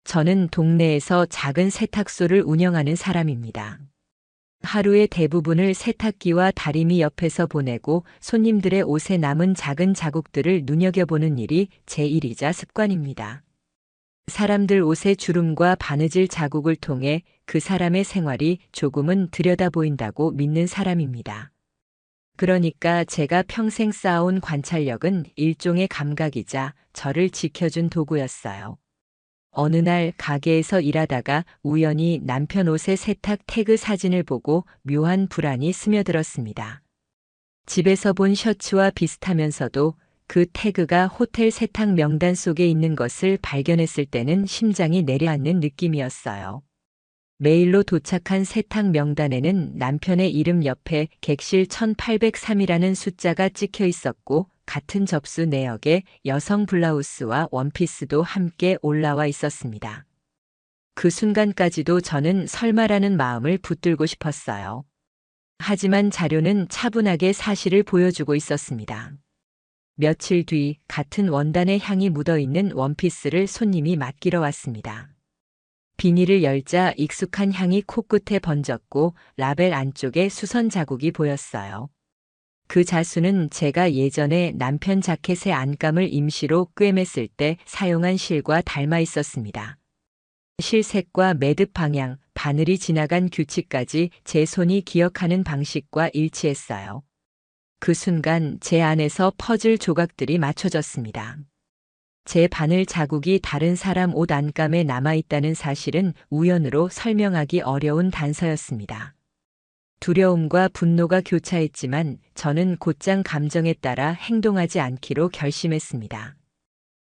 저는 동네에서 작은 세탁소를 운영하는 사람입니다. 하루의 대부분을 세탁기와 다리미 옆에서 보내고 손님들의 옷에 남은 작은 자국들을 눈여겨보는 일이 제 일이자 습관입니다. 사람들 옷의 주름과 바느질 자국을 통해 그 사람의 생활이 조금은 들여다 보인다고 믿는 사람입니다. 그러니까 제가 평생 쌓아온 관찰력은 일종의 감각이자 저를 지켜준 도구였어요. 어느 날 가게에서 일하다가 우연히 남편 옷의 세탁 태그 사진을 보고 묘한 불안이 스며들었습니다. 집에서 본 셔츠와 비슷하면서도 그 태그가 호텔 세탁 명단 속에 있는 것을 발견했을 때는 심장이 내려앉는 느낌이었어요. 메일로 도착한 세탁 명단에는 남편의 이름 옆에 객실 1803이라는 숫자가 찍혀 있었고 같은 접수 내역에 여성 블라우스와 원피스도 함께 올라와 있었습니다. 그 순간까지도 저는 설마라는 마음을 붙들고 싶었어요. 하지만 자료는 차분하게 사실을 보여주고 있었습니다. 며칠 뒤 같은 원단의 향이 묻어있는 원피스를 손님이 맡기러 왔습니다. 비닐을 열자 익숙한 향이 코끝에 번졌고 라벨 안쪽에 수선 자국이 보였어요. 그 자수는 제가 예전에 남편 자켓의 안감을 임시로 꿰맸을 때 사용한 실과 닮아 있었습니다. 실색과 매듭 방향, 바늘이 지나간 규칙까지 제 손이 기억하는 방식과 일치했어요. 그 순간 제 안에서 퍼즐 조각들이 맞춰졌습니다. 제 바늘 자국이 다른 사람 옷 안감에 남아있다는 사실은 우연으로 설명하기 어려운 단서였습니다. 두려움과 분노가 교차했지만 저는 곧장 감정에 따라 행동하지 않기로 결심했습니다.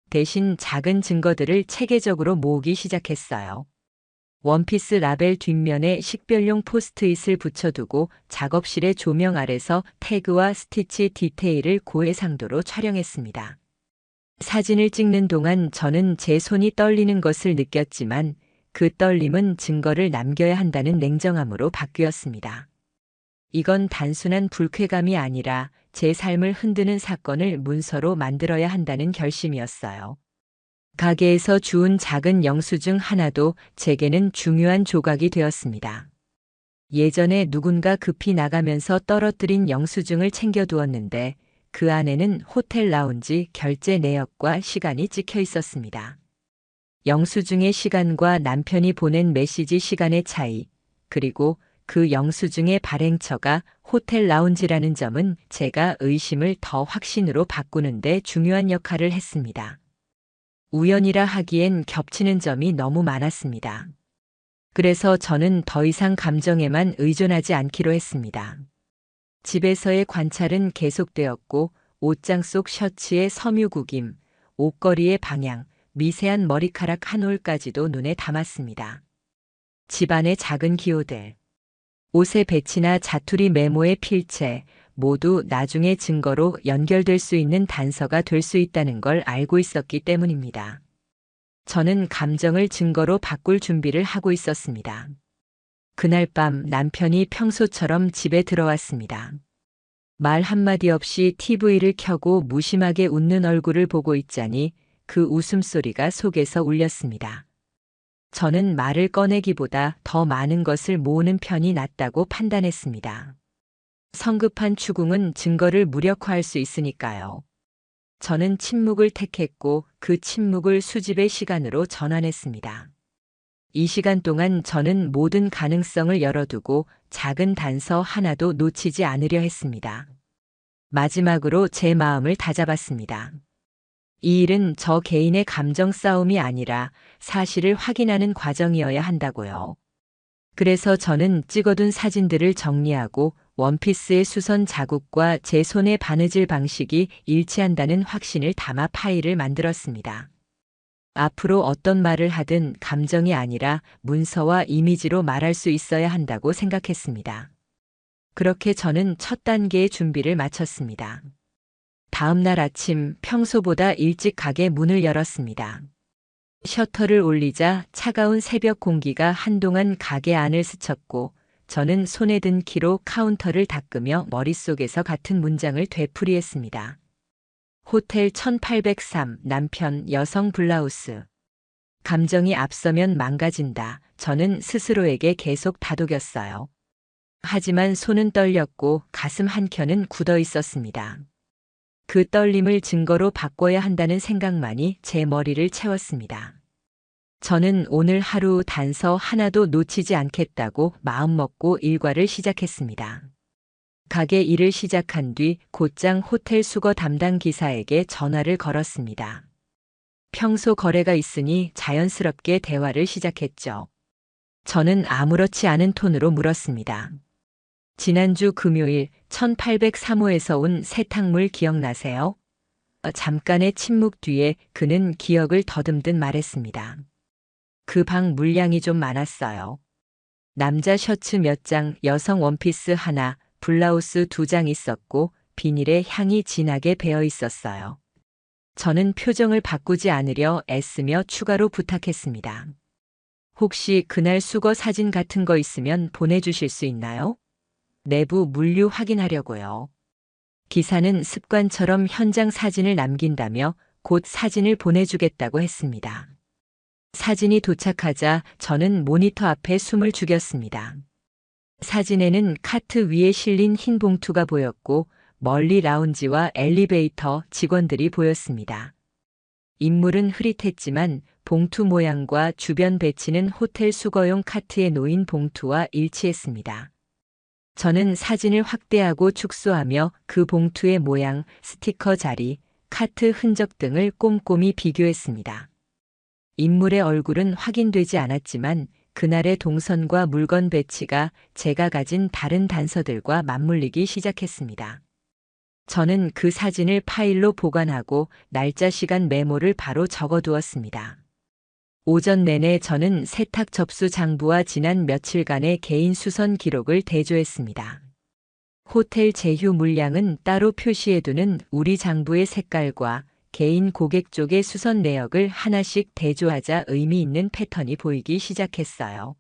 대신 작은 증거들을 체계적으로 모으기 시작했어요. 원피스 라벨 뒷면에 식별용 포스트잇을 붙여두고 작업실의 조명 아래서 태그와 스티치 디테일을 고해상도로 촬영했습니다. 사진을 찍는 동안 저는 제 손이 떨리는 것을 느꼈지만 그 떨림은 증거를 남겨야 한다는 냉정함으로 바뀌었습니다. 이건 단순한 불쾌감이 아니라 제 삶을 흔드는 사건을 문서로 만들어야 한다는 결심이었어요. 가게에서 주운 작은 영수증 하나도 제게는 중요한 조각이 되었습니다. 예전에 누군가 급히 나가면서 떨어뜨린 영수증을 챙겨두었는데 그 안에는 호텔 라운지 결제 내역과 시간이 찍혀 있었습니다. 영수증의 시간과 남편이 보낸 메시지 시간의 차이, 그리고 그 영수증의 발행처가 호텔 라운지라는 점은 제가 의심을 더 확신으로 바꾸는데 중요한 역할을 했습니다. 우연이라 하기엔 겹치는 점이 너무 많았습니다. 그래서 저는 더 이상 감정에만 의존하지 않기로 했습니다. 집에서의 관찰은 계속되었고 옷장 속 셔츠의 섬유구김, 옷걸이의 방향, 미세한 머리카락 한 올까지도 눈에 담았습니다. 집안의 작은 기호들, 옷의 배치나 자투리 메모의 필체, 모두 나중에 증거로 연결될 수 있는 단서가 될 수 있다는 걸 알고 있었기 때문입니다. 저는 감정을 증거로 바꿀 준비를 하고 있었습니다. 그날 밤 남편이 평소처럼 집에 들어왔습니다. 말 한마디 없이 TV를 켜고 무심하게 웃는 얼굴을 보고 있자니 그 웃음소리가 속에서 울렸습니다. 저는 말을 꺼내기보다 더 많은 것을 모으는 편이 낫다고 판단했습니다. 성급한 추궁은 증거를 무력화할 수 있으니까요. 저는 침묵을 택했고 그 침묵을 수집의 시간으로 전환했습니다. 이 시간 동안 저는 모든 가능성을 열어두고 작은 단서 하나도 놓치지 않으려 했습니다. 마지막으로 제 마음을 다잡았습니다. 이 일은 저 개인의 감정 싸움이 아니라 사실을 확인하는 과정이어야 한다고요. 그래서 저는 찍어둔 사진들을 정리하고 원피스의 수선 자국과 제 손의 바느질 방식이 일치한다는 확신을 담아 파일을 만들었습니다. 앞으로 어떤 말을 하든 감정이 아니라 문서와 이미지로 말할 수 있어야 한다고 생각했습니다. 그렇게 저는 첫 단계의 준비를 마쳤습니다. 다음 날 아침 평소보다 일찍 가게 문을 열었습니다. 셔터를 올리자 차가운 새벽 공기가 한동안 가게 안을 스쳤고 저는 손에 든 키로 카운터를 닦으며 머릿속에서 같은 문장을 되풀이했습니다. 호텔 1803 남편 여성 블라우스. 감정이 앞서면 망가진다. 저는 스스로에게 계속 다독였어요. 하지만 손은 떨렸고 가슴 한켠은 굳어 있었습니다. 그 떨림을 증거로 바꿔야 한다는 생각만이 제 머리를 채웠습니다. 저는 오늘 하루 단서 하나도 놓치지 않겠다고 마음먹고 일과를 시작했습니다. 가게 일을 시작한 뒤 곧장 호텔 수거 담당 기사에게 전화를 걸었습니다. 평소 거래가 있으니 자연스럽게 대화를 시작했죠. 저는 아무렇지 않은 톤으로 물었습니다. 지난주 금요일 1803호에서 온 세탁물 기억나세요? 잠깐의 침묵 뒤에 그는 기억을 더듬듯 말했습니다. 그 방 물량이 좀 많았어요. 남자 셔츠 몇 장, 여성 원피스 하나, 블라우스 2장 있었고 비닐에 향이 진하게 배어 있었어요. 저는 표정을 바꾸지 않으려 애쓰며 추가로 부탁했습니다. 혹시 그날 수거 사진 같은 거 있으면 보내주실 수 있나요? 내부 물류 확인하려고요. 기사는 습관처럼 현장 사진을 남긴다며 곧 사진을 보내주겠다고 했습니다. 사진이 도착하자 저는 모니터 앞에 숨을 죽였습니다. 사진에는 카트 위에 실린 흰 봉투가 보였고 멀리 라운지와 엘리베이터 직원들이 보였습니다. 인물은 흐릿했지만 봉투 모양과 주변 배치는 호텔 수거용 카트에 놓인 봉투와 일치했습니다. 저는 사진을 확대하고 축소하며 그 봉투의 모양, 스티커 자리, 카트 흔적 등을 꼼꼼히 비교했습니다. 인물의 얼굴은 확인되지 않았지만 그날의 동선과 물건 배치가 제가 가진 다른 단서들과 맞물리기 시작했습니다. 저는 그 사진을 파일로 보관하고 날짜 시간 메모를 바로 적어두었습니다. 오전 내내 저는 세탁 접수 장부와 지난 며칠간의 개인 수선 기록을 대조했습니다. 호텔 제휴 물량은 따로 표시해두는 우리 장부의 색깔과 개인 고객 쪽의 수선 내역을 하나씩 대조하자 의미 있는 패턴이 보이기 시작했어요.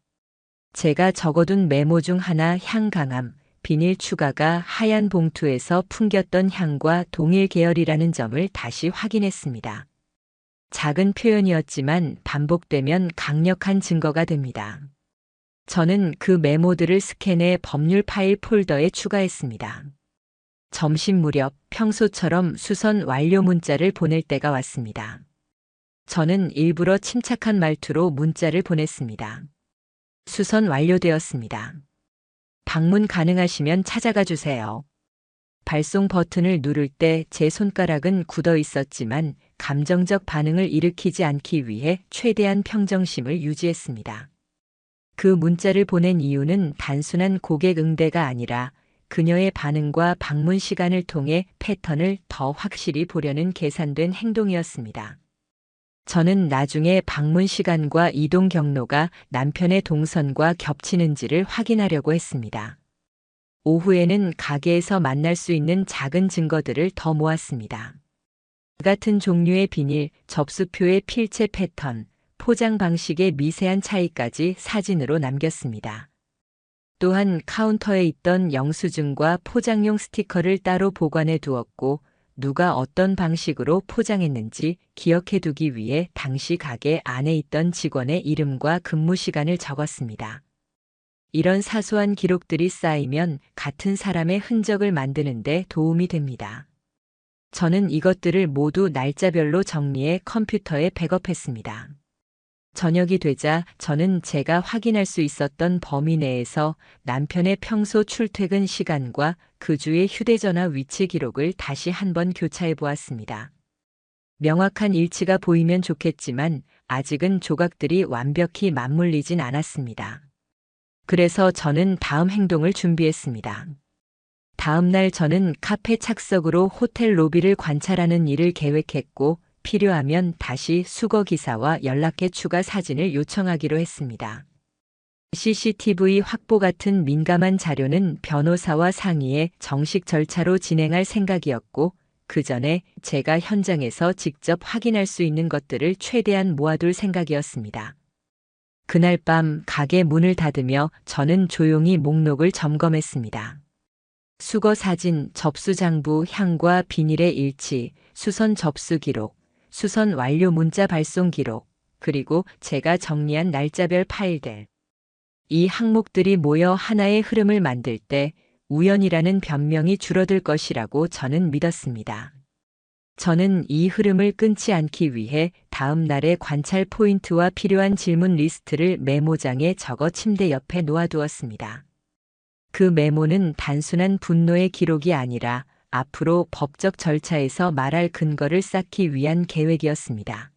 제가 적어둔 메모 중 하나 향 강함, 비닐 추가가 하얀 봉투에서 풍겼던 향과 동일 계열이라는 점을 다시 확인했습니다. 작은 표현이었지만 반복되면 강력한 증거가 됩니다. 저는 그 메모들을 스캔해 법률 파일 폴더에 추가했습니다. 점심 무렵 평소처럼 수선 완료 문자를 보낼 때가 왔습니다. 저는 일부러 침착한 말투로 문자를 보냈습니다. 수선 완료되었습니다. 방문 가능하시면 찾아가 주세요. 발송 버튼을 누를 때 제 손가락은 굳어 있었지만 감정적 반응을 일으키지 않기 위해 최대한 평정심을 유지했습니다. 그 문자를 보낸 이유는 단순한 고객 응대가 아니라 그녀의 반응과 방문 시간을 통해 패턴을 더 확실히 보려는 계산된 행동이었습니다. 저는 나중에 방문 시간과 이동 경로가 남편의 동선과 겹치는지를 확인하려고 했습니다. 오후에는 가게에서 만날 수 있는 작은 증거들을 더 모았습니다. 같은 종류의 비닐, 접수표의 필체 패턴, 포장 방식의 미세한 차이까지 사진으로 남겼습니다. 또한 카운터에 있던 영수증과 포장용 스티커를 따로 보관해 두었고 누가 어떤 방식으로 포장했는지 기억해 두기 위해 당시 가게 안에 있던 직원의 이름과 근무 시간을 적었습니다. 이런 사소한 기록들이 쌓이면 같은 사람의 흔적을 만드는 데 도움이 됩니다. 저는 이것들을 모두 날짜별로 정리해 컴퓨터에 백업했습니다. 저녁이 되자 저는 제가 확인할 수 있었던 범위 내에서 남편의 평소 출퇴근 시간과 그 주의 휴대전화 위치 기록을 다시 한번 교차해 보았습니다. 명확한 일치가 보이면 좋겠지만 아직은 조각들이 완벽히 맞물리진 않았습니다. 그래서 저는 다음 행동을 준비했습니다. 다음 날 저는 카페 착석으로 호텔 로비를 관찰하는 일을 계획했고 필요하면 다시 수거 기사와 연락해 추가 사진을 요청하기로 했습니다. CCTV 확보 같은 민감한 자료는 변호사와 상의해 정식 절차로 진행할 생각이었고 그 전에 제가 현장에서 직접 확인할 수 있는 것들을 최대한 모아둘 생각이었습니다. 그날 밤 가게 문을 닫으며 저는 조용히 목록을 점검했습니다. 수거 사진, 접수 장부, 향과 비닐의 일치, 수선 접수 기록, 수선 완료 문자 발송 기록, 그리고 제가 정리한 날짜별 파일들. 이 항목들이 모여 하나의 흐름을 만들 때 우연이라는 변명이 줄어들 것이라고 저는 믿었습니다. 저는 이 흐름을 끊지 않기 위해 다음 날의 관찰 포인트와 필요한 질문 리스트를 메모장에 적어 침대 옆에 놓아두었습니다. 그 메모는 단순한 분노의 기록이 아니라 앞으로 법적 절차에서 말할 근거를 쌓기 위한 계획이었습니다.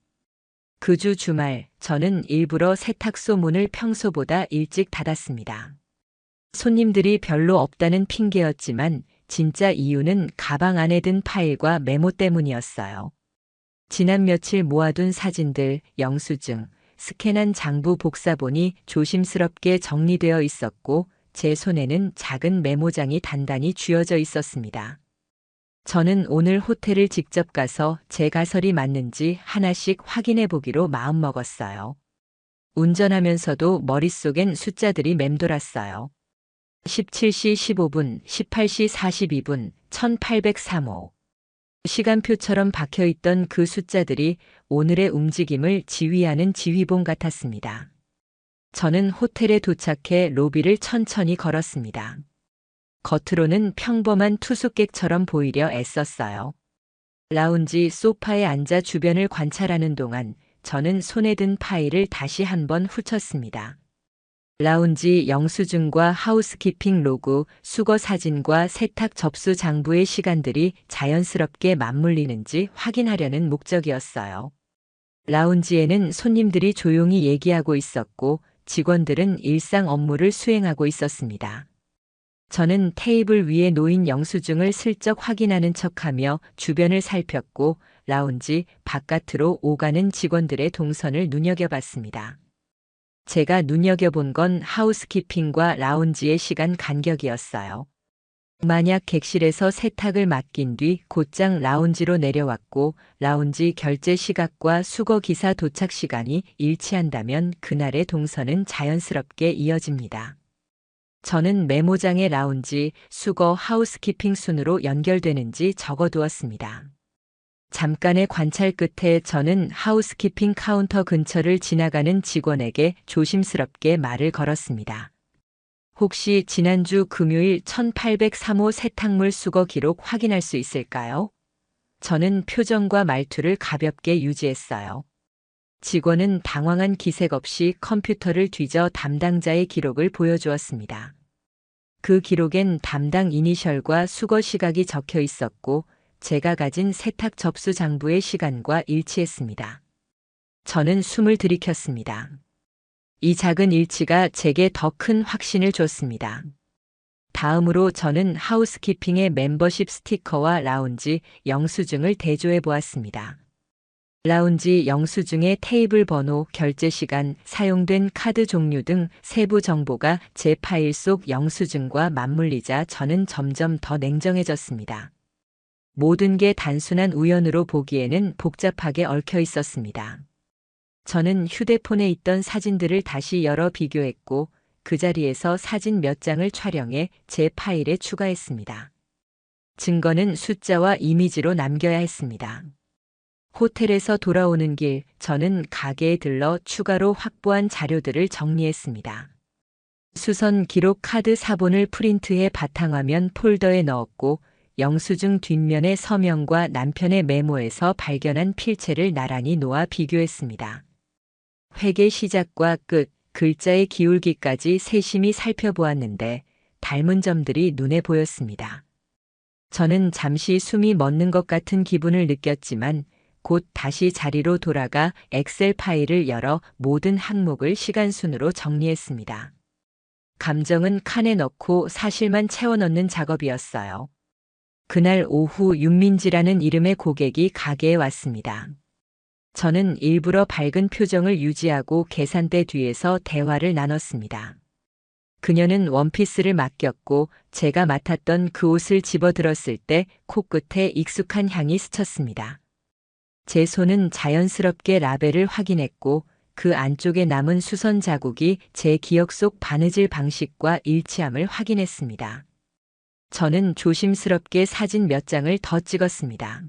그 주 주말, 저는 일부러 세탁소 문을 평소보다 일찍 닫았습니다. 손님들이 별로 없다는 핑계였지만 진짜 이유는 가방 안에 든 파일과 메모 때문이었어요. 지난 며칠 모아둔 사진들, 영수증, 스캔한 장부 복사본이 조심스럽게 정리되어 있었고 제 손에는 작은 메모장이 단단히 쥐어져 있었습니다. 저는 오늘 호텔을 직접 가서 제 가설이 맞는지 하나씩 확인해 보기로 마음먹었어요. 운전하면서도 머릿속엔 숫자들이 맴돌았어요. 17시 15분, 18시 42분, 1803호. 시간표처럼 박혀있던 그 숫자들이 오늘의 움직임을 지휘하는 지휘봉 같았습니다. 저는 호텔에 도착해 로비를 천천히 걸었습니다. 겉으로는 평범한 투숙객처럼 보이려 애썼어요. 라운지 소파에 앉아 주변을 관찰하는 동안 저는 손에 든 파일을 다시 한번 훑었습니다. 라운지 영수증과 하우스키핑 로그, 수거 사진과 세탁 접수 장부의 시간들이 자연스럽게 맞물리는지 확인하려는 목적이었어요. 라운지에는 손님들이 조용히 얘기하고 있었고 직원들은 일상 업무를 수행하고 있었습니다. 저는 테이블 위에 놓인 영수증을 슬쩍 확인하는 척하며 주변을 살폈고 라운지 바깥으로 오가는 직원들의 동선을 눈여겨봤습니다. 제가 눈여겨본 건 하우스키핑과 라운지의 시간 간격이었어요. 만약 객실에서 세탁을 맡긴 뒤 곧장 라운지로 내려왔고 라운지 결제 시각과 수거 기사 도착 시간이 일치한다면 그날의 동선은 자연스럽게 이어집니다. 저는 메모장에 라운지, 수거, 하우스키핑 순으로 연결되는지 적어두었습니다. 잠깐의 관찰 끝에 저는 하우스키핑 카운터 근처를 지나가는 직원에게 조심스럽게 말을 걸었습니다. 혹시 지난주 금요일 1803호 세탁물 수거 기록 확인할 수 있을까요? 저는 표정과 말투를 가볍게 유지했어요. 직원은 당황한 기색 없이 컴퓨터를 뒤져 담당자의 기록을 보여주었습니다. 그 기록엔 담당 이니셜과 수거 시각이 적혀 있었고 제가 가진 세탁 접수 장부의 시간과 일치했습니다. 저는 숨을 들이켰습니다. 이 작은 일치가 제게 더 큰 확신을 줬습니다. 다음으로 저는 하우스키핑의 멤버십 스티커와 라운지 영수증을 대조해 보았습니다. 라운지 영수증의 테이블 번호, 결제 시간, 사용된 카드 종류 등 세부 정보가 제 파일 속 영수증과 맞물리자 저는 점점 더 냉정해졌습니다. 모든 게 단순한 우연으로 보기에는 복잡하게 얽혀 있었습니다. 저는 휴대폰에 있던 사진들을 다시 열어 비교했고 그 자리에서 사진 몇 장을 촬영해 제 파일에 추가했습니다. 증거는 숫자와 이미지로 남겨야 했습니다. 호텔에서 돌아오는 길, 저는 가게에 들러 추가로 확보한 자료들을 정리했습니다. 수선 기록 카드 사본을 프린트해 바탕화면 폴더에 넣었고 영수증 뒷면의 서명과 남편의 메모에서 발견한 필체를 나란히 놓아 비교했습니다. 회계 시작과 끝, 글자의 기울기까지 세심히 살펴보았는데 닮은 점들이 눈에 보였습니다. 저는 잠시 숨이 멎는 것 같은 기분을 느꼈지만 곧 다시 자리로 돌아가 엑셀 파일을 열어 모든 항목을 시간순으로 정리했습니다. 감정은 칸에 넣고 사실만 채워 넣는 작업이었어요. 그날 오후 윤민지라는 이름의 고객이 가게에 왔습니다. 저는 일부러 밝은 표정을 유지하고 계산대 뒤에서 대화를 나눴습니다. 그녀는 원피스를 맡겼고 제가 맡았던 그 옷을 집어들었을 때 코끝에 익숙한 향이 스쳤습니다. 제 손은 자연스럽게 라벨을 확인했고 그 안쪽에 남은 수선 자국이 제 기억 속 바느질 방식과 일치함을 확인했습니다. 저는 조심스럽게 사진 몇 장을 더 찍었습니다.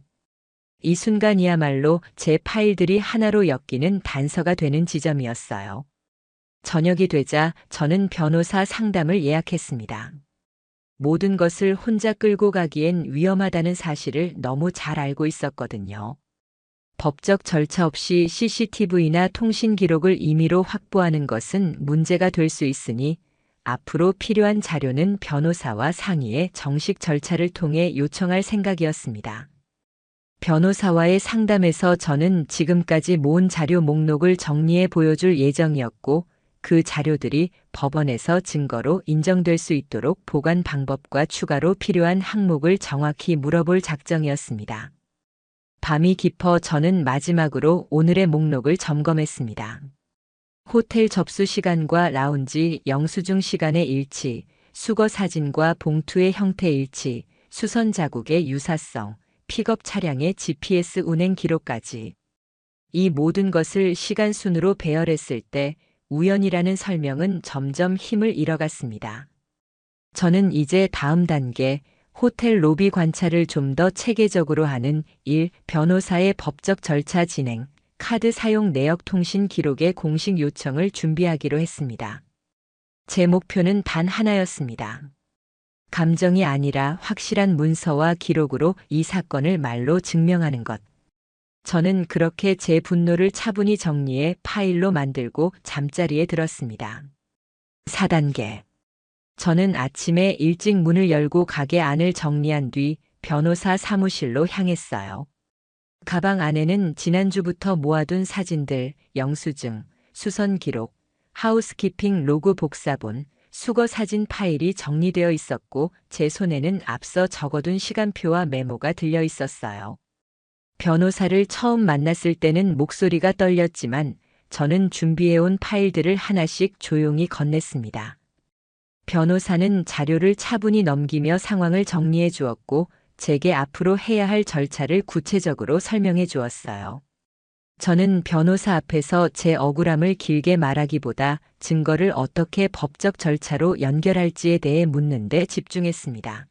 이 순간이야말로 제 파일들이 하나로 엮이는 단서가 되는 지점이었어요. 저녁이 되자 저는 변호사 상담을 예약했습니다. 모든 것을 혼자 끌고 가기엔 위험하다는 사실을 너무 잘 알고 있었거든요. 법적 절차 없이 CCTV나 통신 기록을 임의로 확보하는 것은 문제가 될 수 있으니 앞으로 필요한 자료는 변호사와 상의해 정식 절차를 통해 요청할 생각이었습니다. 변호사와의 상담에서 저는 지금까지 모은 자료 목록을 정리해 보여줄 예정이었고, 그 자료들이 법원에서 증거로 인정될 수 있도록 보관 방법과 추가로 필요한 항목을 정확히 물어볼 작정이었습니다. 밤이 깊어 저는 마지막으로 오늘의 목록을 점검했습니다. 호텔 접수 시간과 라운지 영수증 시간의 일치, 수거 사진과 봉투의 형태 일치, 수선 자국의 유사성, 픽업 차량의 GPS 운행 기록까지. 이 모든 것을 시간 순으로 배열했을 때 우연이라는 설명은 점점 힘을 잃어갔습니다. 저는 이제 다음 단계, 호텔 로비 관찰을 좀 더 체계적으로 하는 1. 변호사의 법적 절차 진행, 카드 사용 내역 통신 기록의 공식 요청을 준비하기로 했습니다. 제 목표는 단 하나였습니다. 감정이 아니라 확실한 문서와 기록으로 이 사건을 말로 증명하는 것. 저는 그렇게 제 분노를 차분히 정리해 파일로 만들고 잠자리에 들었습니다. 4단계. 저는 아침에 일찍 문을 열고 가게 안을 정리한 뒤 변호사 사무실로 향했어요. 가방 안에는 지난주부터 모아둔 사진들, 영수증, 수선 기록, 하우스키핑 로그 복사본, 수거 사진 파일이 정리되어 있었고 제 손에는 앞서 적어둔 시간표와 메모가 들려 있었어요. 변호사를 처음 만났을 때는 목소리가 떨렸지만 저는 준비해온 파일들을 하나씩 조용히 건넸습니다. 변호사는 자료를 차분히 넘기며 상황을 정리해 주었고 제게 앞으로 해야 할 절차를 구체적으로 설명해 주었어요. 저는 변호사 앞에서 제 억울함을 길게 말하기보다 증거를 어떻게 법적 절차로 연결할지에 대해 묻는 데 집중했습니다.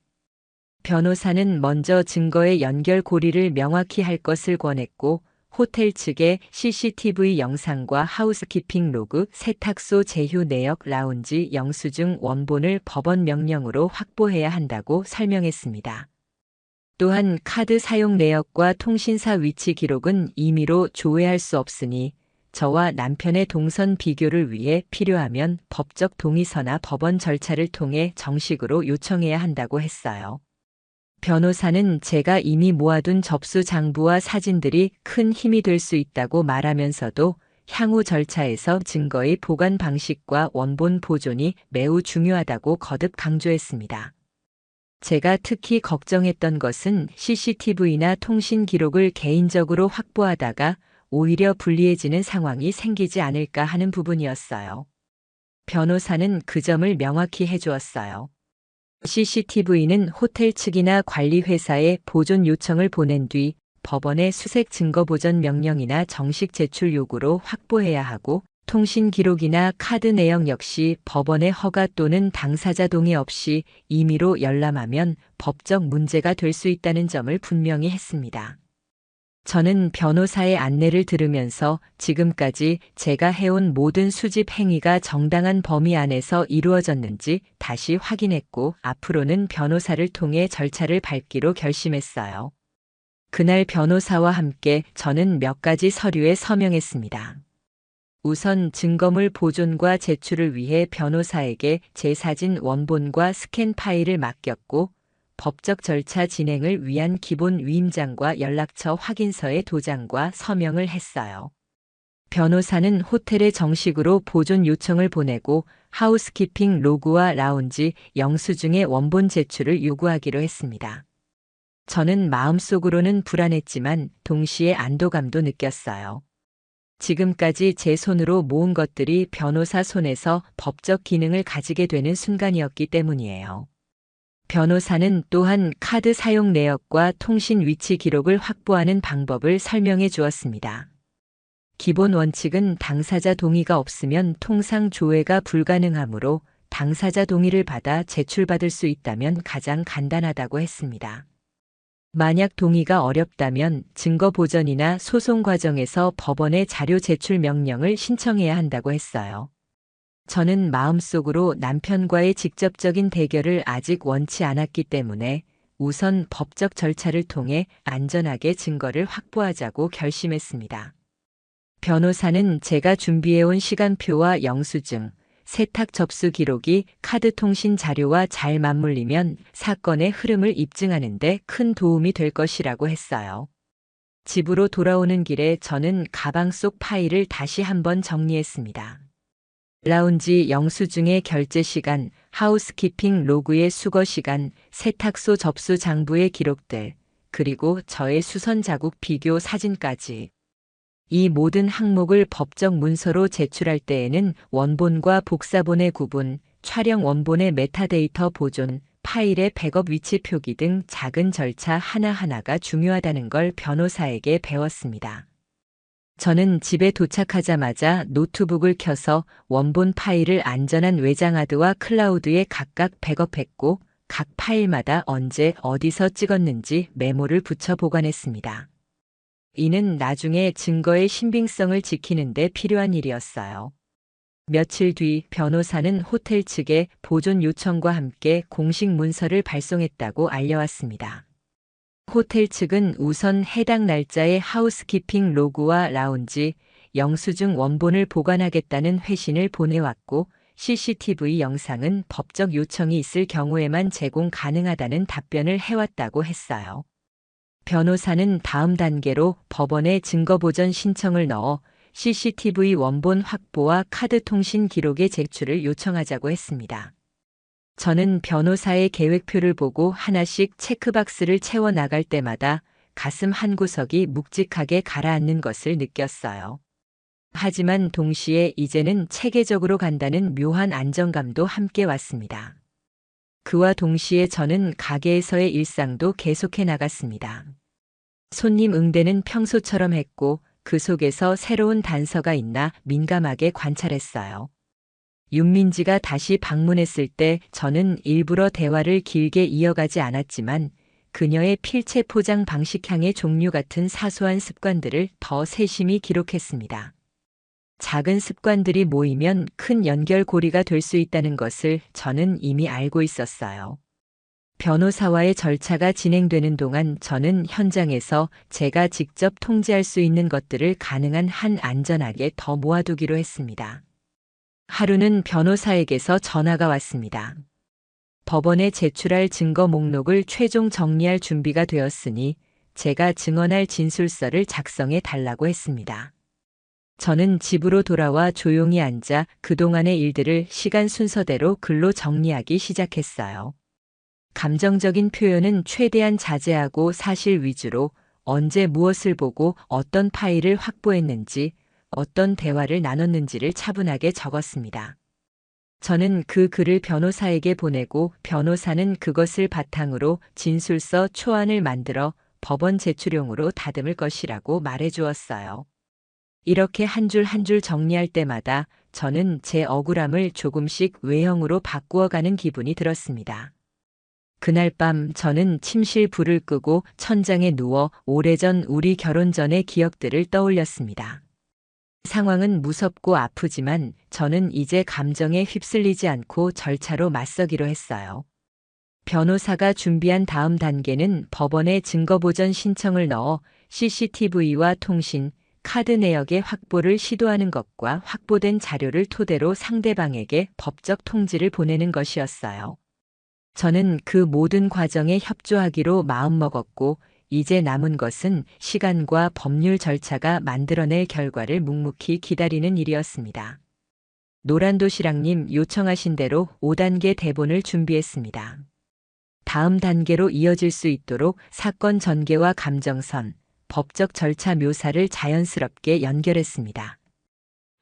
변호사는 먼저 증거의 연결 고리를 명확히 할 것을 권했고 호텔 측에 CCTV 영상과 하우스키핑 로그, 세탁소 제휴 내역, 라운지 영수증 원본을 법원 명령으로 확보해야 한다고 설명했습니다. 또한 카드 사용 내역과 통신사 위치 기록은 임의로 조회할 수 없으니 저와 남편의 동선 비교를 위해 필요하면 법적 동의서나 법원 절차를 통해 정식으로 요청해야 한다고 했어요. 변호사는 제가 이미 모아둔 접수 장부와 사진들이 큰 힘이 될 수 있다고 말하면서도 향후 절차에서 증거의 보관 방식과 원본 보존이 매우 중요하다고 거듭 강조했습니다. 제가 특히 걱정했던 것은 CCTV나 통신 기록을 개인적으로 확보하다가 오히려 불리해지는 상황이 생기지 않을까 하는 부분이었어요. 변호사는 그 점을 명확히 해주었어요. CCTV는 호텔 측이나 관리회사에 보존 요청을 보낸 뒤 법원에 수색 증거 보전 명령이나 정식 제출 요구로 확보해야 하고 통신 기록이나 카드 내역 역시 법원의 허가 또는 당사자 동의 없이 임의로 열람하면 법적 문제가 될 수 있다는 점을 분명히 했습니다. 저는 변호사의 안내를 들으면서 지금까지 제가 해온 모든 수집 행위가 정당한 범위 안에서 이루어졌는지 다시 확인했고 앞으로는 변호사를 통해 절차를 밟기로 결심했어요. 그날 변호사와 함께 저는 몇 가지 서류에 서명했습니다. 우선 증거물 보존과 제출을 위해 변호사에게 제 사진 원본과 스캔 파일을 맡겼고 법적 절차 진행을 위한 기본 위임장과 연락처 확인서의 도장과 서명을 했어요. 변호사는 호텔에 정식으로 보존 요청을 보내고 하우스키핑 로그와 라운지 영수증의 원본 제출을 요구하기로 했습니다. 저는 마음속으로는 불안했지만 동시에 안도감도 느꼈어요. 지금까지 제 손으로 모은 것들이 변호사 손에서 법적 기능을 가지게 되는 순간이었기 때문이에요. 변호사는 또한 카드 사용 내역과 통신 위치 기록을 확보하는 방법을 설명해 주었습니다. 기본 원칙은 당사자 동의가 없으면 통상 조회가 불가능하므로 당사자 동의를 받아 제출받을 수 있다면 가장 간단하다고 했습니다. 만약 동의가 어렵다면 증거 보전이나 소송 과정에서 법원에 자료 제출 명령을 신청해야 한다고 했어요. 저는 마음속으로 남편과의 직접적인 대결을 아직 원치 않았기 때문에 우선 법적 절차를 통해 안전하게 증거를 확보하자고 결심했습니다. 변호사는 제가 준비해온 시간표와 영수증, 세탁 접수 기록이 카드 통신 자료와 잘 맞물리면 사건의 흐름을 입증하는 데 큰 도움이 될 것이라고 했어요. 집으로 돌아오는 길에 저는 가방 속 파일을 다시 한번 정리했습니다. 라운지 영수증의 결제 시간, 하우스키핑 로그의 수거 시간, 세탁소 접수 장부의 기록들, 그리고 저의 수선 자국 비교 사진까지. 이 모든 항목을 법적 문서로 제출할 때에는 원본과 복사본의 구분, 촬영 원본의 메타데이터 보존, 파일의 백업 위치 표기 등 작은 절차 하나하나가 중요하다는 걸 변호사에게 배웠습니다. 저는 집에 도착하자마자 노트북을 켜서 원본 파일을 안전한 외장하드와 클라우드에 각각 백업했고 각 파일마다 언제 어디서 찍었는지 메모를 붙여 보관했습니다. 이는 나중에 증거의 신빙성을 지키는 데 필요한 일이었어요. 며칠 뒤 변호사는 호텔 측에 보존 요청과 함께 공식 문서를 발송했다고 알려왔습니다. 호텔 측은 우선 해당 날짜의 하우스키핑 로그와 라운지, 영수증 원본을 보관하겠다는 회신을 보내왔고 CCTV 영상은 법적 요청이 있을 경우에만 제공 가능하다는 답변을 해왔다고 했어요. 변호사는 다음 단계로 법원에 증거보전 신청을 넣어 CCTV 원본 확보와 카드 통신 기록의 제출을 요청하자고 했습니다. 저는 변호사의 계획표를 보고 하나씩 체크박스를 채워 나갈 때마다 가슴 한구석이 묵직하게 가라앉는 것을 느꼈어요. 하지만 동시에 이제는 체계적으로 간다는 묘한 안정감도 함께 왔습니다. 그와 동시에 저는 가게에서의 일상도 계속해 나갔습니다. 손님 응대는 평소처럼 했고 그 속에서 새로운 단서가 있나 민감하게 관찰했어요. 윤민지가 다시 방문했을 때 저는 일부러 대화를 길게 이어가지 않았지만 그녀의 필체 포장 방식향의 종류 같은 사소한 습관들을 더 세심히 기록했습니다. 작은 습관들이 모이면 큰 연결고리가 될 수 있다는 것을 저는 이미 알고 있었어요. 변호사와의 절차가 진행되는 동안 저는 현장에서 제가 직접 통제할 수 있는 것들을 가능한 한 안전하게 더 모아두기로 했습니다. 하루는 변호사에게서 전화가 왔습니다. 법원에 제출할 증거 목록을 최종 정리할 준비가 되었으니 제가 증언할 진술서를 작성해 달라고 했습니다. 저는 집으로 돌아와 조용히 앉아 그동안의 일들을 시간 순서대로 글로 정리하기 시작했어요. 감정적인 표현은 최대한 자제하고 사실 위주로 언제 무엇을 보고 어떤 파일을 확보했는지, 어떤 대화를 나눴는지를 차분하게 적었습니다. 저는 그 글을 변호사에게 보내고 변호사는 그것을 바탕으로 진술서 초안을 만들어 법원 제출용으로 다듬을 것이라고 말해주었어요. 이렇게 한 줄 한 줄 정리할 때마다 저는 제 억울함을 조금씩 외형으로 바꾸어가는 기분이 들었습니다. 그날 밤 저는 침실 불을 끄고 천장에 누워 오래전 우리 결혼 전의 기억들을 떠올렸습니다. 상황은 무섭고 아프지만 저는 이제 감정에 휩쓸리지 않고 절차로 맞서기로 했어요. 변호사가 준비한 다음 단계는 법원에 증거보전 신청을 넣어 CCTV와 통신, 카드 내역의 확보를 시도하는 것과 확보된 자료를 토대로 상대방에게 법적 통지를 보내는 것이었어요. 저는 그 모든 과정에 협조하기로 마음먹었고 이제 남은 것은 시간과 법률 절차가 만들어낼 결과를 묵묵히 기다리는 일이었습니다. 노란도시락님 요청하신 대로 5단계 대본을 준비했습니다. 다음 단계로 이어질 수 있도록 사건 전개와 감정선, 법적 절차 묘사를 자연스럽게 연결했습니다.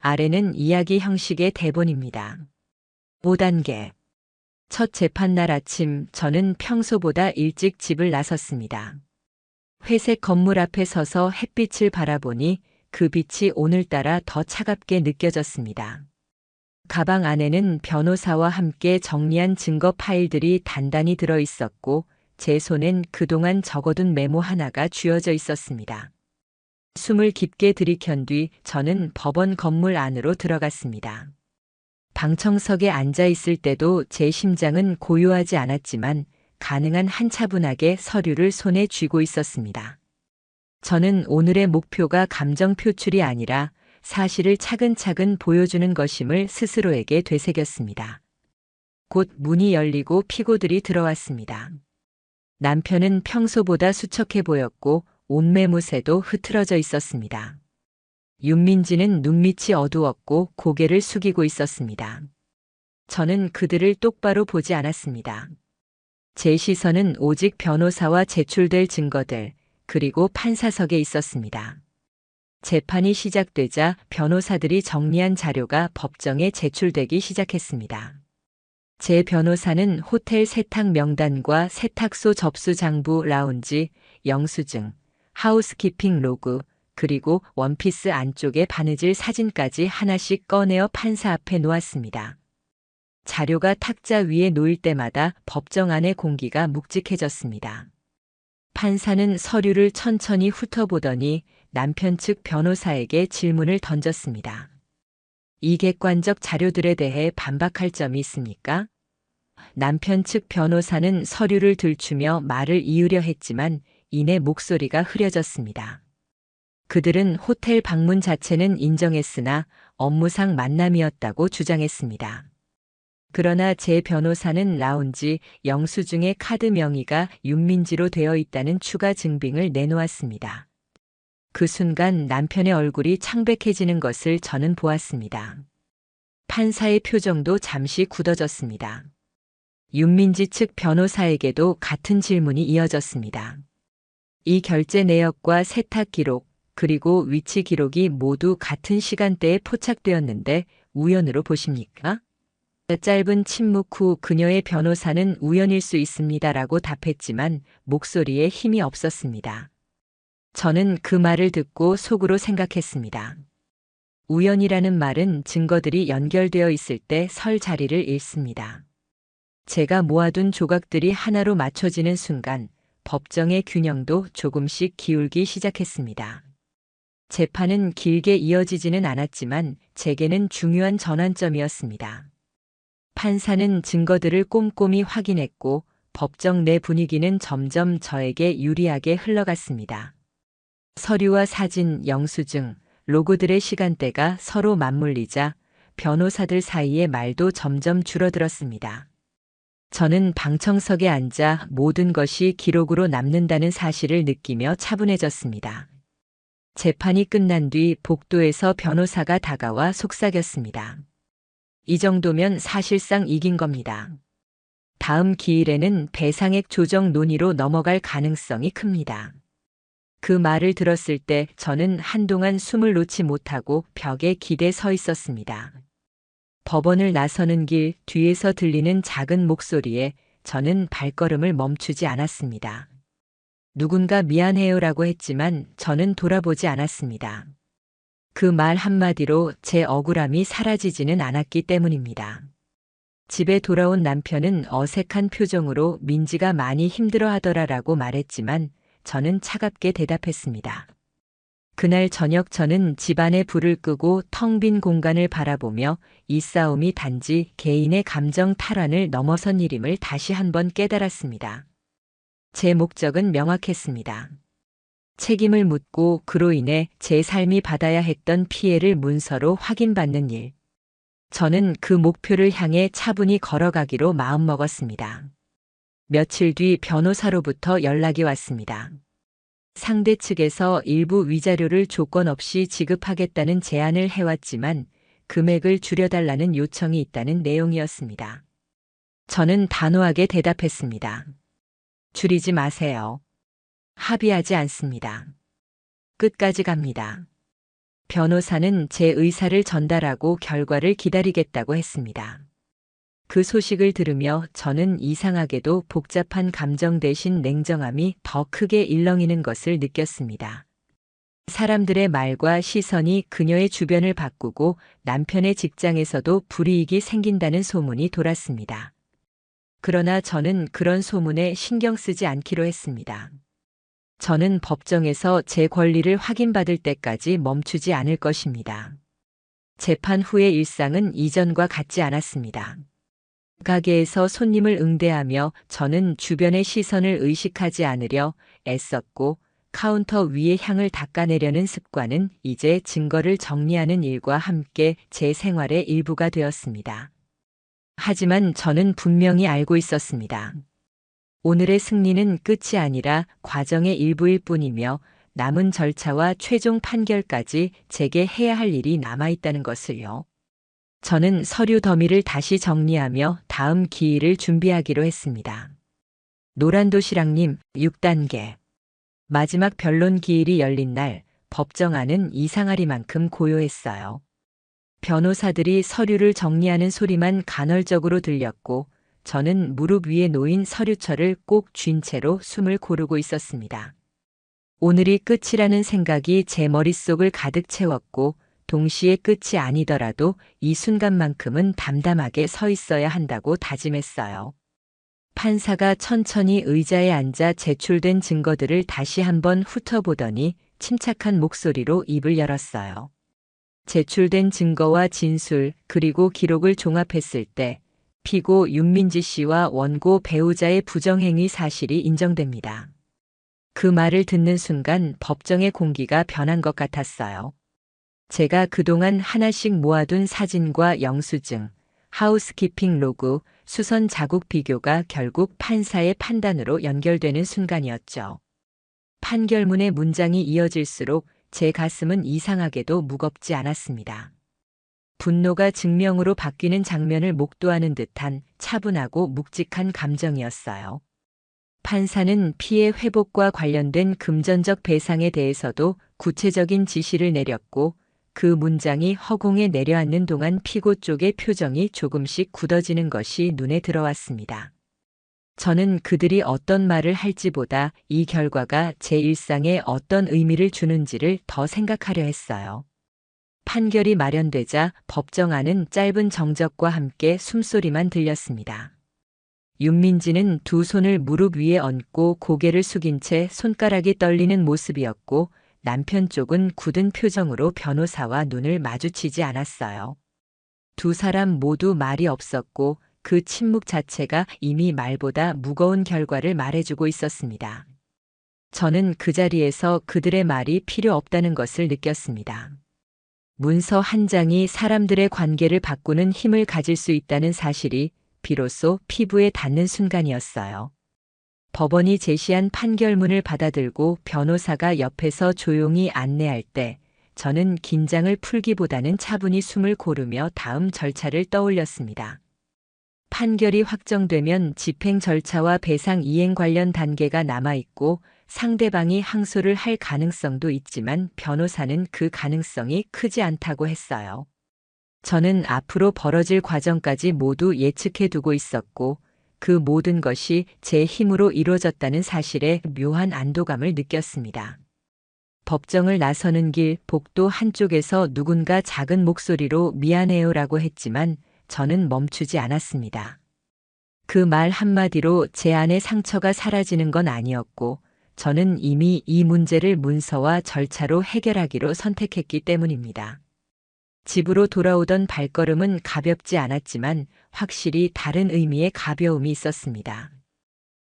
아래는 이야기 형식의 대본입니다. 5단계. 첫 재판날 아침 저는 평소보다 일찍 집을 나섰습니다. 회색 건물 앞에 서서 햇빛을 바라보니 그 빛이 오늘따라 더 차갑게 느껴졌습니다. 가방 안에는 변호사와 함께 정리한 증거 파일들이 단단히 들어 있었고 제 손엔 그동안 적어둔 메모 하나가 쥐어져 있었습니다. 숨을 깊게 들이켠 뒤 저는 법원 건물 안으로 들어갔습니다. 방청석에 앉아 있을 때도 제 심장은 고요하지 않았지만 가능한 한 차분하게 서류를 손에 쥐고 있었습니다. 저는 오늘의 목표가 감정 표출이 아니라 사실을 차근차근 보여주는 것임을 스스로에게 되새겼습니다. 곧 문이 열리고 피고들이 들어왔습니다. 남편은 평소보다 수척해 보였고 옷매무새도 흐트러져 있었습니다. 윤민지는 눈밑이 어두웠고 고개를 숙이고 있었습니다. 저는 그들을 똑바로 보지 않았습니다. 제 시선은 오직 변호사와 제출될 증거들, 그리고 판사석에 있었습니다. 재판이 시작되자 변호사들이 정리한 자료가 법정에 제출되기 시작했습니다. 제 변호사는 호텔 세탁 명단과 세탁소 접수 장부 라운지, 영수증, 하우스키핑 로그, 그리고 원피스 안쪽의 바느질 사진까지 하나씩 꺼내어 판사 앞에 놓았습니다. 자료가 탁자 위에 놓일 때마다 법정 안의 공기가 묵직해졌습니다. 판사는 서류를 천천히 훑어보더니 남편 측 변호사에게 질문을 던졌습니다. 이 객관적 자료들에 대해 반박할 점이 있습니까? 남편 측 변호사는 서류를 들추며 말을 이으려 했지만 이내 목소리가 흐려졌습니다. 그들은 호텔 방문 자체는 인정했으나 업무상 만남이었다고 주장했습니다. 그러나 제 변호사는 라운지 영수증의 카드 명의가 윤민지로 되어 있다는 추가 증빙을 내놓았습니다. 그 순간 남편의 얼굴이 창백해지는 것을 저는 보았습니다. 판사의 표정도 잠시 굳어졌습니다. 윤민지 측 변호사에게도 같은 질문이 이어졌습니다. 이 결제 내역과 세탁 기록, 그리고 위치 기록이 모두 같은 시간대에 포착되었는데 우연으로 보십니까? 짧은 침묵 후 그녀의 변호사는 우연일 수 있습니다라고 답했지만 목소리에 힘이 없었습니다. 저는 그 말을 듣고 속으로 생각했습니다. 우연이라는 말은 증거들이 연결되어 있을 때 설 자리를 잃습니다. 제가 모아둔 조각들이 하나로 맞춰지는 순간 법정의 균형도 조금씩 기울기 시작했습니다. 재판은 길게 이어지지는 않았지만 제게는 중요한 전환점이었습니다. 판사는 증거들을 꼼꼼히 확인했고 법정 내 분위기는 점점 저에게 유리하게 흘러갔습니다. 서류와 사진, 영수증, 로고들의 시간대가 서로 맞물리자 변호사들 사이의 말도 점점 줄어들었습니다. 저는 방청석에 앉아 모든 것이 기록으로 남는다는 사실을 느끼며 차분해졌습니다. 재판이 끝난 뒤 복도에서 변호사가 다가와 속삭였습니다. 이 정도면 사실상 이긴 겁니다. 다음 기일에는 배상액 조정 논의로 넘어갈 가능성이 큽니다. 그 말을 들었을 때 저는 한동안 숨을 놓지 못하고 벽에 기대 서 있었습니다. 법원을 나서는 길 뒤에서 들리는 작은 목소리에 저는 발걸음을 멈추지 않았습니다. 누군가 미안해요라고 했지만 저는 돌아보지 않았습니다. 그 말 한마디로 제 억울함이 사라지지는 않았기 때문입니다. 집에 돌아온 남편은 어색한 표정으로 민지가 많이 힘들어하더라라고 말했지만 저는 차갑게 대답했습니다. 그날 저녁 저는 집안에 불을 끄고 텅 빈 공간을 바라보며 이 싸움이 단지 개인의 감정 탈환을 넘어선 일임을 다시 한번 깨달았습니다. 제 목적은 명확했습니다. 책임을 묻고 그로 인해 제 삶이 받아야 했던 피해를 문서로 확인받는 일. 저는 그 목표를 향해 차분히 걸어가기로 마음먹었습니다. 며칠 뒤 변호사로부터 연락이 왔습니다. 상대 측에서 일부 위자료를 조건 없이 지급하겠다는 제안을 해왔지만 금액을 줄여달라는 요청이 있다는 내용이었습니다. 저는 단호하게 대답했습니다. 줄이지 마세요. 합의하지 않습니다. 끝까지 갑니다. 변호사는 제 의사를 전달하고 결과를 기다리겠다고 했습니다. 그 소식을 들으며 저는 이상하게도 복잡한 감정 대신 냉정함이 더 크게 일렁이는 것을 느꼈습니다. 사람들의 말과 시선이 그녀의 주변을 바꾸고 남편의 직장에서도 불이익이 생긴다는 소문이 돌았습니다. 그러나 저는 그런 소문에 신경 쓰지 않기로 했습니다. 저는 법정에서 제 권리를 확인받을 때까지 멈추지 않을 것입니다. 재판 후의 일상은 이전과 같지 않았습니다. 가게에서 손님을 응대하며 저는 주변의 시선을 의식하지 않으려 애썼고, 카운터 위에 향을 닦아내려는 습관은 이제 증거를 정리하는 일과 함께 제 생활의 일부가 되었습니다. 하지만 저는 분명히 알고 있었습니다. 오늘의 승리는 끝이 아니라 과정의 일부일 뿐이며, 남은 절차와 최종 판결까지 제게 해야 할 일이 남아있다는 것을요. 저는 서류 더미를 다시 정리하며 다음 기일을 준비하기로 했습니다. 노란도시락님, 6단계. 마지막 변론 기일이 열린 날, 법정안은 이상하리만큼 고요했어요. 변호사들이 서류를 정리하는 소리만 간헐적으로 들렸고, 저는 무릎 위에 놓인 서류철을 꼭 쥔 채로 숨을 고르고 있었습니다. 오늘이 끝이라는 생각이 제 머릿속을 가득 채웠고, 동시에 끝이 아니더라도 이 순간만큼은 담담하게 서 있어야 한다고 다짐했어요. 판사가 천천히 의자에 앉아 제출된 증거들을 다시 한번 훑어보더니 침착한 목소리로 입을 열었어요. 제출된 증거와 진술 그리고 기록을 종합했을 때 피고 윤민지 씨와 원고 배우자의 부정행위 사실이 인정됩니다. 그 말을 듣는 순간 법정의 공기가 변한 것 같았어요. 제가 그동안 하나씩 모아둔 사진과 영수증, 하우스키핑 로그, 수선 자국 비교가 결국 판사의 판단으로 연결되는 순간이었죠. 판결문의 문장이 이어질수록 제 가슴은 이상하게도 무겁지 않았습니다. 분노가 증명으로 바뀌는 장면을 목도하는 듯한 차분하고 묵직한 감정이었어요. 판사는 피해 회복과 관련된 금전적 배상에 대해서도 구체적인 지시를 내렸고, 그 문장이 허공에 내려앉는 동안 피고 쪽의 표정이 조금씩 굳어지는 것이 눈에 들어왔습니다. 저는 그들이 어떤 말을 할지보다 이 결과가 제 일상에 어떤 의미를 주는지를 더 생각하려 했어요. 판결이 마련되자 법정안은 짧은 정적과 함께 숨소리만 들렸습니다. 윤민지는 두 손을 무릎 위에 얹고 고개를 숙인 채 손가락이 떨리는 모습이었고, 남편 쪽은 굳은 표정으로 변호사와 눈을 마주치지 않았어요. 두 사람 모두 말이 없었고, 그 침묵 자체가 이미 말보다 무거운 결과를 말해주고 있었습니다. 저는 그 자리에서 그들의 말이 필요 없다는 것을 느꼈습니다. 문서 한 장이 사람들의 관계를 바꾸는 힘을 가질 수 있다는 사실이 비로소 피부에 닿는 순간이었어요. 법원이 제시한 판결문을 받아들고 변호사가 옆에서 조용히 안내할 때 저는 긴장을 풀기보다는 차분히 숨을 고르며 다음 절차를 떠올렸습니다. 판결이 확정되면 집행 절차와 배상 이행 관련 단계가 남아있고, 상대방이 항소를 할 가능성도 있지만 변호사는 그 가능성이 크지 않다고 했어요. 저는 앞으로 벌어질 과정까지 모두 예측해 두고 있었고, 그 모든 것이 제 힘으로 이루어졌다는 사실에 묘한 안도감을 느꼈습니다. 법정을 나서는 길 복도 한쪽에서 누군가 작은 목소리로 미안해요라고 했지만 저는 멈추지 않았습니다. 그 말 한마디로 제 안의 상처가 사라지는 건 아니었고, 저는 이미 이 문제를 문서와 절차로 해결하기로 선택했기 때문입니다. 집으로 돌아오던 발걸음은 가볍지 않았지만 확실히 다른 의미의 가벼움이 있었습니다.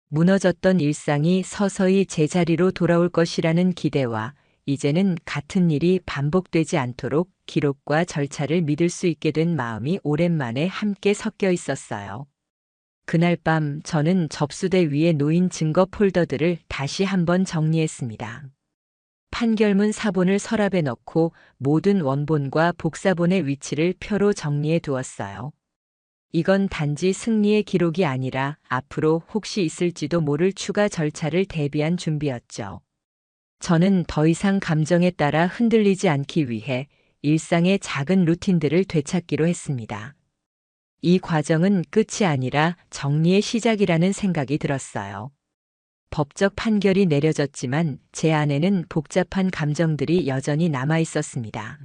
무너졌던 일상이 서서히 제자리로 돌아올 것이라는 기대와 이제는 같은 일이 반복되지 않도록 기록과 절차를 믿을 수 있게 된 마음이 오랜만에 함께 섞여 있었어요. 그날 밤 저는 접수대 위에 놓인 증거 폴더들을 다시 한번 정리했습니다. 판결문 사본을 서랍에 넣고 모든 원본과 복사본의 위치를 표로 정리해 두었어요. 이건 단지 승리의 기록이 아니라 앞으로 혹시 있을지도 모를 추가 절차를 대비한 준비였죠. 저는 더 이상 감정에 따라 흔들리지 않기 위해 일상의 작은 루틴들을 되찾기로 했습니다. 이 과정은 끝이 아니라 정리의 시작이라는 생각이 들었어요. 법적 판결이 내려졌지만 제 안에는 복잡한 감정들이 여전히 남아 있었습니다.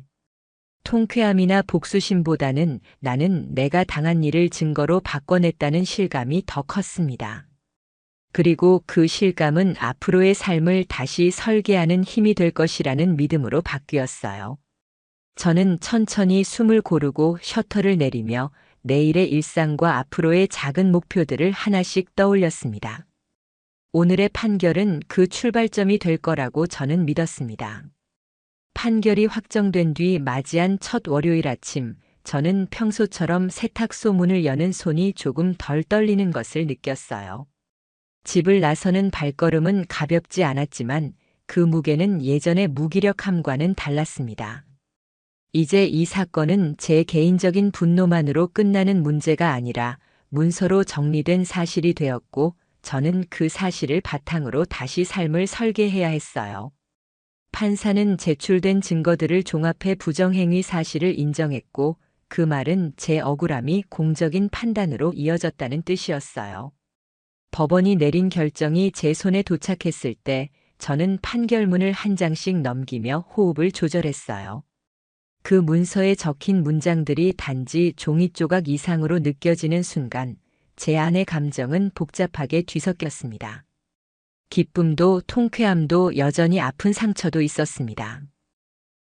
통쾌함이나 복수심보다는 나는 내가 당한 일을 증거로 바꿔냈다는 실감이 더 컸습니다. 그리고 그 실감은 앞으로의 삶을 다시 설계하는 힘이 될 것이라는 믿음으로 바뀌었어요. 저는 천천히 숨을 고르고 셔터를 내리며 내일의 일상과 앞으로의 작은 목표들을 하나씩 떠올렸습니다. 오늘의 판결은 그 출발점이 될 거라고 저는 믿었습니다. 판결이 확정된 뒤 맞이한 첫 월요일 아침, 저는 평소처럼 세탁소 문을 여는 손이 조금 덜 떨리는 것을 느꼈어요. 집을 나서는 발걸음은 가볍지 않았지만 그 무게는 예전의 무기력함과는 달랐습니다. 이제 이 사건은 제 개인적인 분노만으로 끝나는 문제가 아니라 문서로 정리된 사실이 되었고 저는 그 사실을 바탕으로 다시 삶을 설계해야 했어요. 판사는 제출된 증거들을 종합해 부정행위 사실을 인정했고 그 말은 제 억울함이 공적인 판단으로 이어졌다는 뜻이었어요. 법원이 내린 결정이 제 손에 도착했을 때 저는 판결문을 한 장씩 넘기며 호흡을 조절했어요. 그 문서에 적힌 문장들이 단지 종이 조각 이상으로 느껴지는 순간 제 안의 감정은 복잡하게 뒤섞였습니다. 기쁨도 통쾌함도 여전히 아픈 상처도 있었습니다.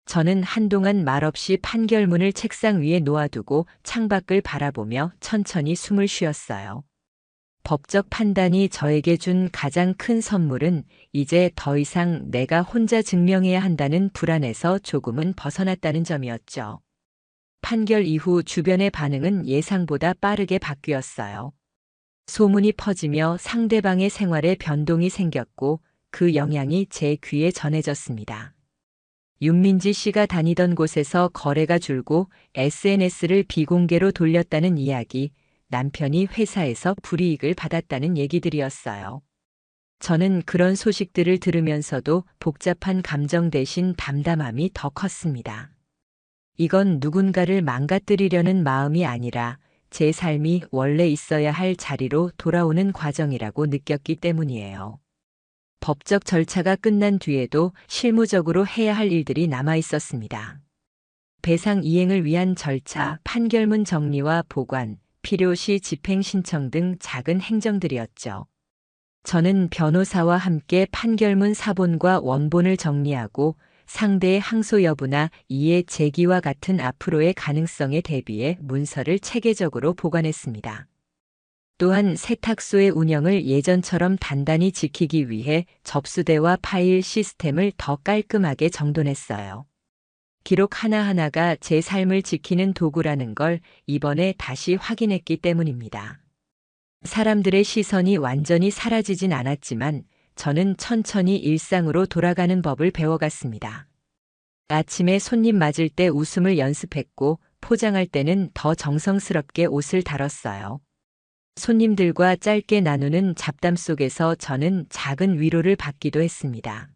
저는 한동안 말없이 판결문을 책상 위에 놓아두고 창밖을 바라보며 천천히 숨을 쉬었어요. 법적 판단이 저에게 준 가장 큰 선물은 이제 더 이상 내가 혼자 증명해야 한다는 불안에서 조금은 벗어났다는 점이었죠. 판결 이후 주변의 반응은 예상보다 빠르게 바뀌었어요. 소문이 퍼지며 상대방의 생활에 변동이 생겼고 그 영향이 제 귀에 전해졌습니다. 윤민지 씨가 다니던 곳에서 거래가 줄고 SNS를 비공개로 돌렸다는 이야기, 남편이 회사에서 불이익을 받았다는 얘기들이었어요. 저는 그런 소식들을 들으면서도 복잡한 감정 대신 담담함이 더 컸습니다. 이건 누군가를 망가뜨리려는 마음이 아니라 제 삶이 원래 있어야 할 자리로 돌아오는 과정이라고 느꼈기 때문이에요. 법적 절차가 끝난 뒤에도 실무적으로 해야 할 일들이 남아 있었습니다. 배상 이행을 위한 절차, 판결문 정리와 보관, 필요시 집행 신청 등 작은 행정들이었죠. 저는 변호사와 함께 판결문 사본과 원본을 정리하고 상대의 항소 여부나 이해 제기와 같은 앞으로의 가능성에 대비해 문서를 체계적으로 보관했습니다. 또한 세탁소의 운영을 예전처럼 단단히 지키기 위해 접수대와 파일 시스템을 더 깔끔하게 정돈했어요. 기록 하나하나가 제 삶을 지키는 도구라는 걸 이번에 다시 확인했기 때문입니다. 사람들의 시선이 완전히 사라지진 않았지만 저는 천천히 일상으로 돌아가는 법을 배워갔습니다. 아침에 손님 맞을 때 웃음을 연습했고 포장할 때는 더 정성스럽게 옷을 다뤘어요. 손님들과 짧게 나누는 잡담 속에서 저는 작은 위로를 받기도 했습니다.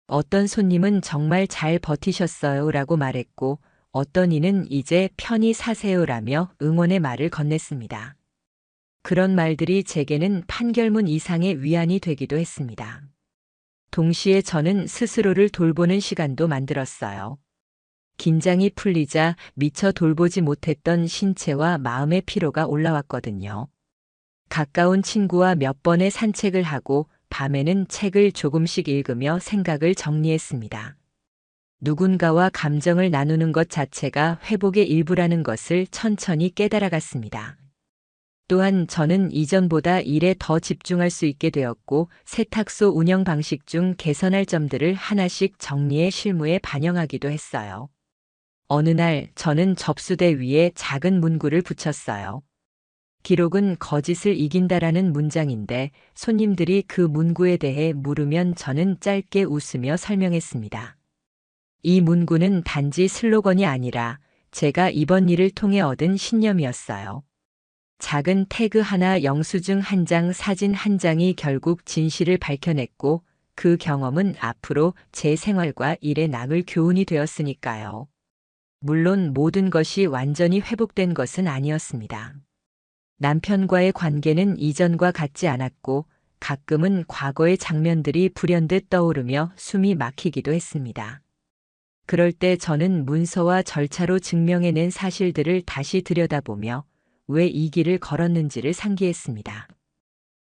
어떤 손님은 정말 잘 버티셨어요 라고 말했고 어떤 이는 이제 편히 사세요 라며 응원의 말을 건넸습니다. 그런 말들이 제게는 판결문 이상의 위안이 되기도 했습니다. 동시에 저는 스스로를 돌보는 시간도 만들었어요. 긴장이 풀리자 미처 돌보지 못했던 신체와 마음의 피로가 올라왔거든요. 가까운 친구와 몇 번의 산책을 하고 밤에는 책을 조금씩 읽으며 생각을 정리했습니다. 누군가와 감정을 나누는 것 자체가 회복의 일부라는 것을 천천히 깨달아갔습니다. 또한 저는 이전보다 일에 더 집중할 수 있게 되었고 세탁소 운영 방식 중 개선할 점들을 하나씩 정리해 실무에 반영하기도 했어요. 어느 날 저는 접수대 위에 작은 문구를 붙였어요. 기록은 거짓을 이긴다라는 문장인데 손님들이 그 문구에 대해 물으면 저는 짧게 웃으며 설명했습니다. 이 문구는 단지 슬로건이 아니라 제가 이번 일을 통해 얻은 신념이었어요. 작은 태그 하나, 영수증 한 장, 사진 한 장이 결국 진실을 밝혀냈고 그 경험은 앞으로 제 생활과 일에 남을 교훈이 되었으니까요. 물론 모든 것이 완전히 회복된 것은 아니었습니다. 남편과의 관계는 이전과 같지 않았고 가끔은 과거의 장면들이 불현듯 떠오르며 숨이 막히기도 했습니다. 그럴 때 저는 문서와 절차로 증명해낸 사실들을 다시 들여다보며 왜 이 길을 걸었는지를 상기했습니다.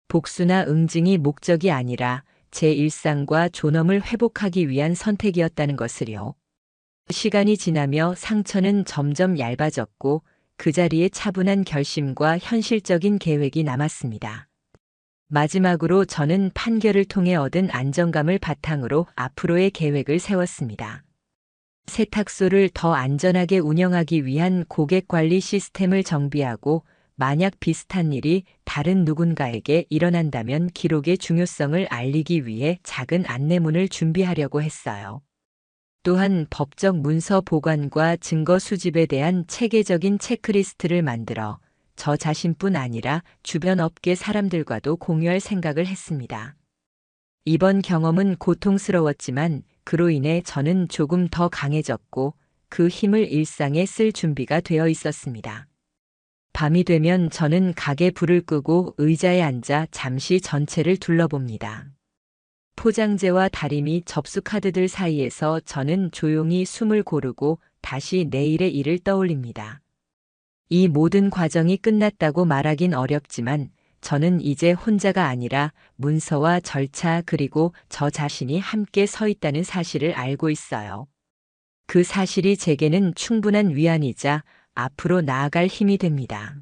복수나 응징이 목적이 아니라 제 일상과 존엄을 회복하기 위한 선택이었다는 것을요. 시간이 지나며 상처는 점점 얇아졌고 그 자리에 차분한 결심과 현실적인 계획이 남았습니다. 마지막으로 저는 판결을 통해 얻은 안정감을 바탕으로 앞으로의 계획을 세웠습니다. 세탁소를 더 안전하게 운영하기 위한 고객 관리 시스템을 정비하고 만약 비슷한 일이 다른 누군가에게 일어난다면 기록의 중요성을 알리기 위해 작은 안내문을 준비하려고 했어요. 또한 법적 문서 보관과 증거 수집에 대한 체계적인 체크리스트를 만들어 저 자신뿐 아니라 주변 업계 사람들과도 공유할 생각을 했습니다. 이번 경험은 고통스러웠지만 그로 인해 저는 조금 더 강해졌고 그 힘을 일상에 쓸 준비가 되어 있었습니다. 밤이 되면 저는 가게 불을 끄고 의자에 앉아 잠시 전체를 둘러봅니다. 포장재와 다리미 접수 카드들 사이에서 저는 조용히 숨을 고르고 다시 내일의 일을 떠올립니다. 이 모든 과정이 끝났다고 말하긴 어렵지만 저는 이제 혼자가 아니라 문서와 절차 그리고 저 자신이 함께 서 있다는 사실을 알고 있어요. 그 사실이 제게는 충분한 위안이자 앞으로 나아갈 힘이 됩니다.